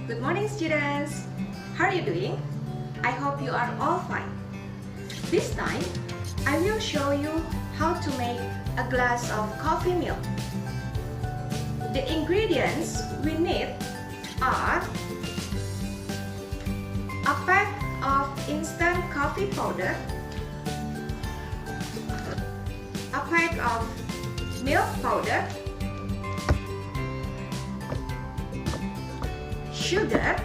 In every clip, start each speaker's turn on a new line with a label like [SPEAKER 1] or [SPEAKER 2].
[SPEAKER 1] Good morning, students. How are you doing? I hope you are all fine. This time, I will show you how to make a glass of coffee milk. The ingredients we need are a pack of instant coffee powder, a pack of milk powder, sugar,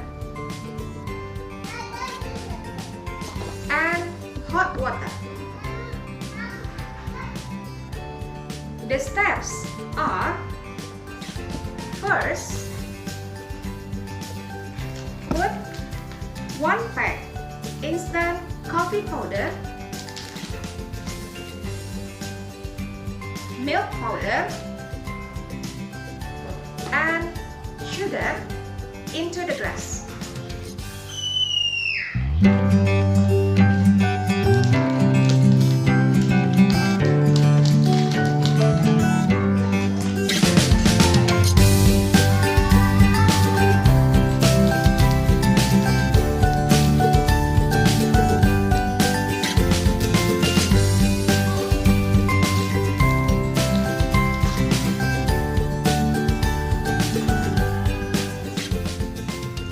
[SPEAKER 1] and hot water. The steps are: first, put 1 pack instant coffee powder, milk powder, and sugar into the glass.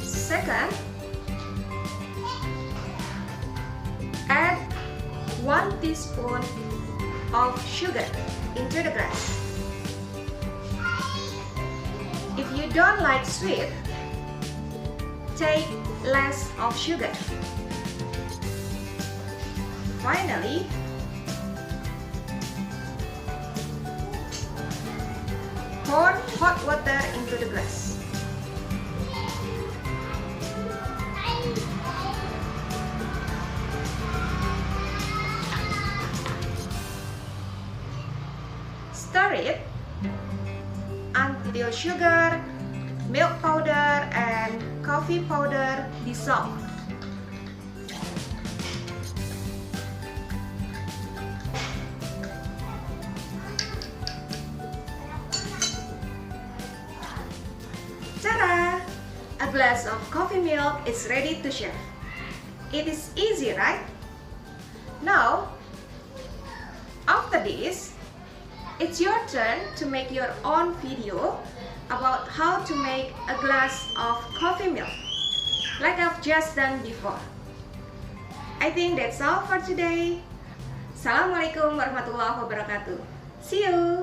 [SPEAKER 1] Second, add 1 teaspoon of sugar into the glass. If you don't like sweet, take less of sugar. Finally, pour hot water into the glass. Stir it until sugar, milk powder, and coffee powder dissolve. Ta-da! A glass of coffee milk is ready to serve. It is easy, right? Now, after this, it's your turn to make your own video about how to make a glass of coffee milk, like I've just done before. I think that's all for today. Assalamualaikum warahmatullahi wabarakatuh. See you!